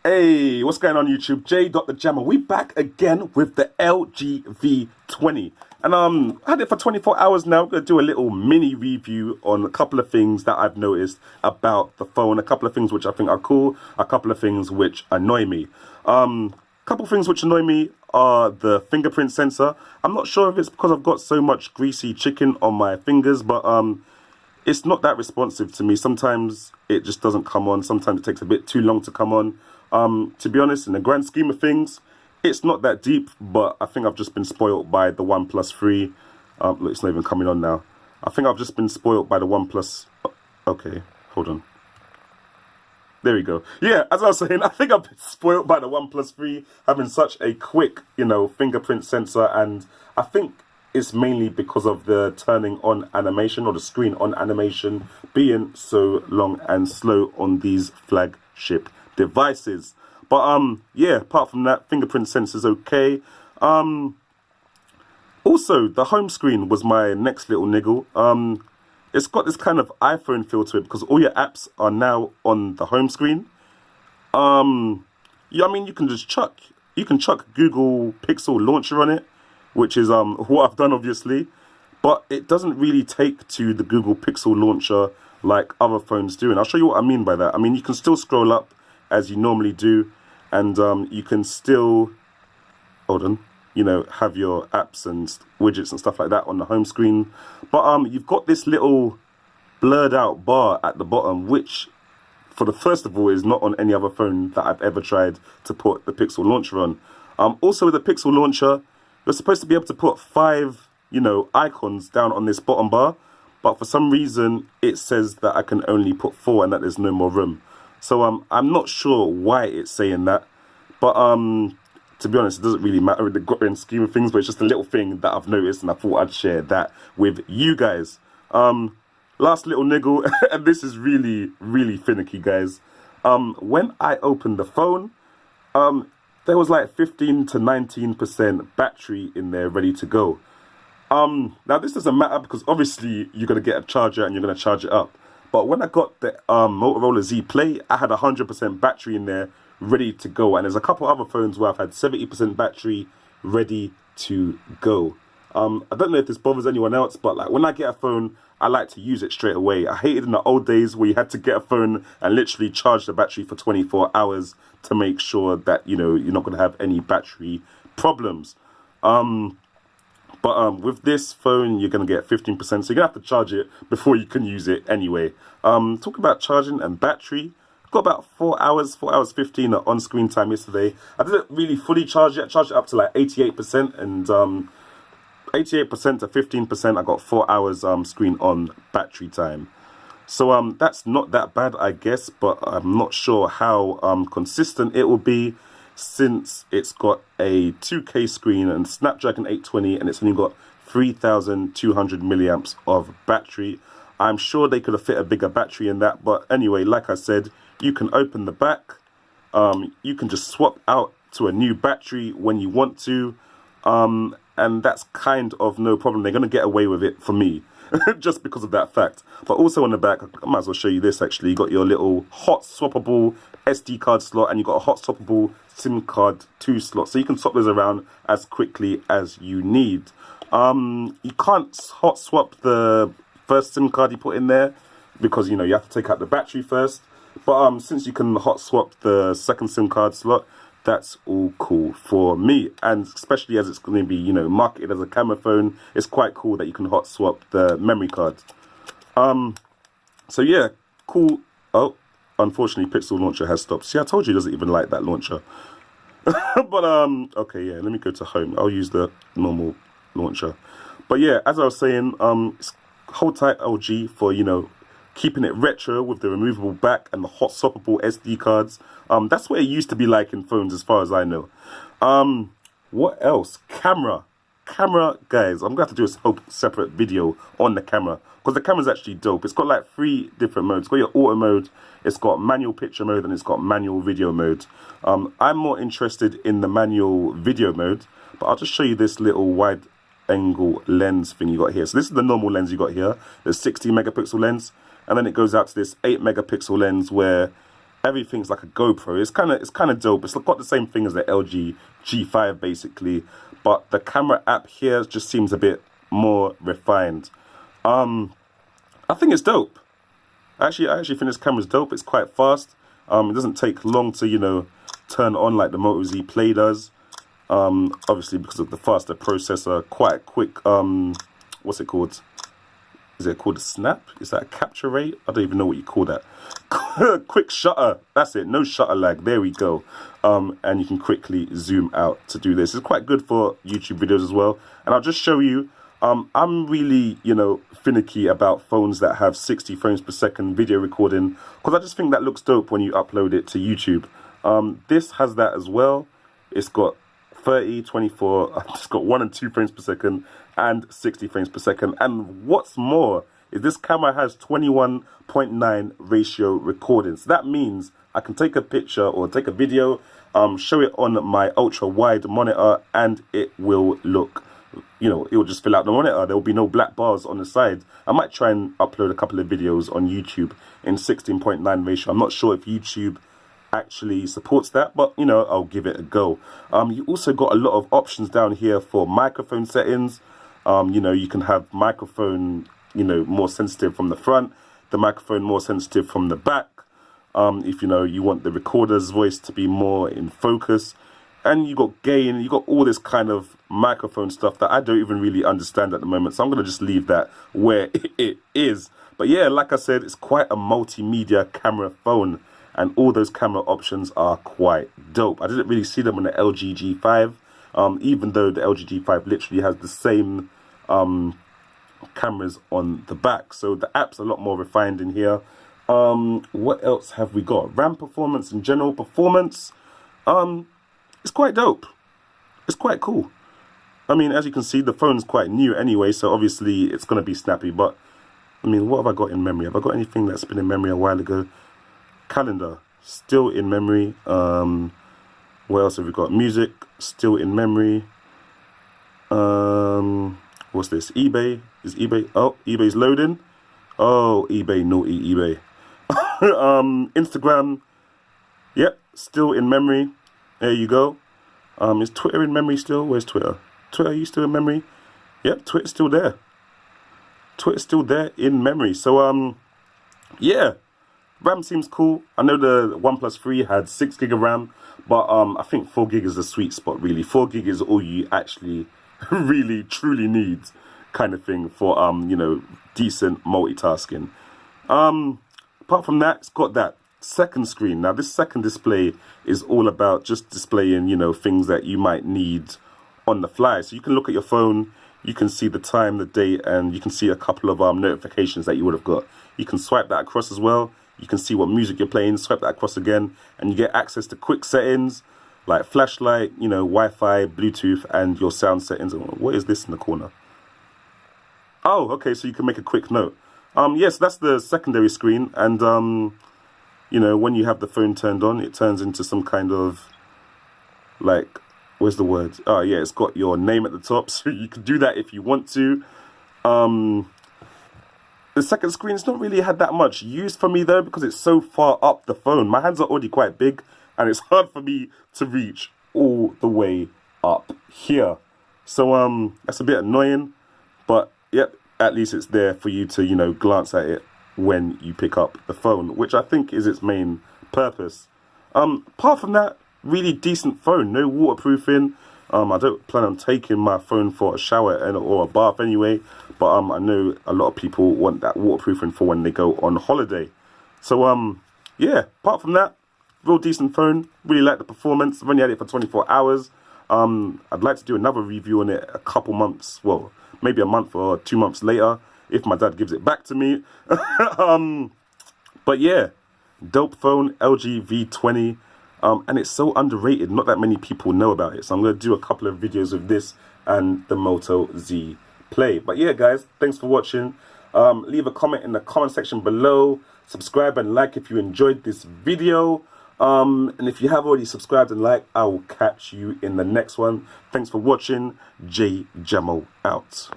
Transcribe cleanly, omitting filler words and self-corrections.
Hey, what's going on YouTube? Jamo. We back again with the LG V20. And I had it for 24 hours now. I'm going to do a little mini review on a couple of things that I've noticed about the phone. A couple of things which I think are cool. A couple of things which annoy me. Couple of things which annoy me are the fingerprint sensor. I'm not sure if it's because I've got so much greasy chicken on my fingers, but it's not that responsive to me. Sometimes it just doesn't come on. Sometimes it takes a bit too long to come on. To be honest, in the grand scheme of things, it's not that deep, but I think I've just been spoiled by the OnePlus 3. Look, it's not even coming on now. I think I've just been spoiled by the OnePlus. Okay, hold on. There we go. Yeah, as I was saying, I think I've been spoiled by the OnePlus 3 having such a quick, fingerprint sensor, and I think it's mainly because of the turning on animation or the screen on animation being so long and slow on these flagship devices. But yeah, apart from that, fingerprint sensor's okay. Also, the home screen was my next little niggle. It's got this kind of iPhone feel to it because all your apps are now on the home screen. Yeah, I mean, you can chuck Google Pixel Launcher on it, which is what I've done obviously, but it doesn't really take to the Google Pixel Launcher like other phones do. And I'll show you what I mean by that. I mean, you can still scroll up as you normally do, and you can still, hold on, have your apps and widgets and stuff like that on the home screen. But you've got this little blurred out bar at the bottom, which, for the first of all, is not on any other phone that I've ever tried to put the Pixel Launcher on. Also with the Pixel Launcher, you're supposed to be able to put 5, icons down on this bottom bar, but for some reason it says that I can only put 4 and that there's no more room. So I'm not sure why it's saying that, but to be honest, it doesn't really matter in the grand scheme of things, but it's just a little thing that I've noticed, and I thought I'd share that with you guys. Last little niggle, and this is really, really finicky, guys. When I opened the phone, there was like 15 to 19% battery in there ready to go. Now this doesn't matter because obviously you're going to get a charger and you're going to charge it up. But when I got the Motorola Z Play, I had 100% battery in there ready to go. And there's a couple other phones where I've had 70% battery ready to go. I don't know if this bothers anyone else, but like when I get a phone, I like to use it straight away. I hated in the old days where you had to get a phone and literally charge the battery for 24 hours to make sure that, you're not going to have any battery problems. But with this phone, you're going to get 15%, so you're going to have to charge it before you can use it anyway. Talking about charging and battery, I've got about 4 hours 15 on-screen time yesterday. I didn't really fully charge it. I charged it up to like 88%, and 88% to 15%, I got 4 hours screen on battery time. So that's not that bad, I guess, but I'm not sure how consistent it will be, since it's got a 2K screen and Snapdragon 820, and it's only got 3,200 milliamps of battery. I'm sure they could have fit a bigger battery in that, but anyway, like I said, you can open the back. You can just swap out to a new battery when you want to, and that's kind of no problem. They're going to get away with it for me, just because of that fact. But also on the back, I might as well show you this actually. You got your little hot swappable SD card slot, and you got a hot swappable SIM card 2 slot, so you can swap those around as quickly as you need. You can't hot swap the first SIM card you put in there because you have to take out the battery first. But since you can hot swap the second SIM card slot, that's all cool for me. And especially as it's going to be marketed as a camera phone, it's quite cool that you can hot swap the memory card. So yeah, cool. Oh, unfortunately, Pixel Launcher has stopped. See, I told you it doesn't even like that launcher. But okay, yeah, let me go to home. I'll use the normal launcher. But yeah, as I was saying, hold tight LG for keeping it retro with the removable back and the hot swappable SD cards. That's what it used to be like in phones, as far as I know. What else? Camera, guys. I'm gonna have to do a whole separate video on the camera because the camera's actually dope. It's got like 3 different modes. It's got your auto mode, it's got manual picture mode, and it's got manual video mode. I'm more interested in the manual video mode, but I'll just show you this little wide angle lens thing you got here. So this is the normal lens you got here, the 60 megapixel lens, and then it goes out to this 8 megapixel lens where everything's like a GoPro. It's kind of dope. It's got the same thing as the LG G5 basically, but the camera app here just seems a bit more refined. I think it's dope. I actually think this camera's dope. It's quite fast. It doesn't take long to, you know, turn on like the Moto Z Play does. Obviously because of the faster processor, quite quick. What's it called? Is it called a snap? Is that a capture rate? I don't even know what you call that. Quick shutter. That's it. No shutter lag. There we go. And you can quickly zoom out to do this. It's quite good for YouTube videos as well. And I'll just show you. I'm really, you know, finicky about phones that have 60 frames per second video recording, because I just think that looks dope when you upload it to YouTube. This has that as well. It's got 30, 24, it's got 1 and 2 frames per second and 60 frames per second. And what's more is this camera has 21.9 ratio recording. So that means I can take a picture or take a video, show it on my ultra wide monitor, and it will look, you know, it will just fill out the monitor. There will be no black bars on the side. I might try and upload a couple of videos on YouTube in 16.9 ratio. I'm not sure if YouTube actually supports that, but you know, I'll give it a go. You also got a lot of options down here for microphone settings. You know, you can have microphone, you know, more sensitive from the front, the microphone more sensitive from the back. If you know, you want the recorder's voice to be more in focus. And you got gain, you got all this kind of microphone stuff that I don't even really understand at the moment. So I'm going to just leave that where it is. But yeah, like I said, it's quite a multimedia camera phone. And all those camera options are quite dope. I didn't really see them on the LG G5. Even though the LG G5 literally has the same cameras on the back. So the app's a lot more refined in here. What else have we got? RAM performance and general performance. It's quite dope. It's quite cool. I mean, as you can see, the phone's quite new anyway, so obviously it's going to be snappy. But, I mean, what have I got in memory? Have I got anything that's been in memory a while ago? Calendar, still in memory. What else have we got? Music, still in memory. What's this? eBay. Is eBay? Oh, eBay's loading. Oh, eBay, naughty eBay. Instagram, yep, still in memory. There you go. Is Twitter in memory still? Where's Twitter? Twitter, are you still in memory? Yep, Twitter's still there. Twitter's still there in memory. So, yeah, RAM seems cool. I know the OnePlus 3 had 6 gig of RAM, but I think 4 gig is the sweet spot, really. 4 gig is all you actually really, truly need, kind of thing, for, you know, decent multitasking. Apart from that, it's got that second screen. Now this second display is all about just displaying, you know, things that you might need on the fly. So you can look at your phone, you can see the time, the date, and you can see a couple of notifications that you would have got. You can swipe that across as well. You can see what music you're playing, swipe that across again, and you get access to quick settings like flashlight, you know, Wi-Fi, Bluetooth, and your sound settings. What is this in the corner? Oh, okay, so you can make a quick note. Yes, that's the secondary screen, and you know, when you have the phone turned on, it turns into some kind of, like, where's the word? Oh, yeah, it's got your name at the top, so you can do that if you want to. The second screen's not really had that much use for me, though, because it's so far up the phone. My hands are already quite big, and it's hard for me to reach all the way up here. So, that's a bit annoying, but, yep, at least it's there for you to, you know, glance at it when you pick up the phone, which I think is its main purpose. Apart from that, really decent phone, no waterproofing. I don't plan on taking my phone for a shower or a bath anyway, but I know a lot of people want that waterproofing for when they go on holiday. So yeah, apart from that, real decent phone. Really like the performance. I've only had it for 24 hours. I'd like to do another review on it a couple months, well, maybe a month or 2 months later, if my dad gives it back to me. But yeah, dope phone, LG V20. And it's so underrated. Not that many people know about it. So I'm going to do a couple of videos of this and the Moto Z Play. But yeah, guys, thanks for watching. Leave a comment in the comment section below. Subscribe and like if you enjoyed this video. And if you have already subscribed and liked, I will catch you in the next one. Thanks for watching. Jamo out.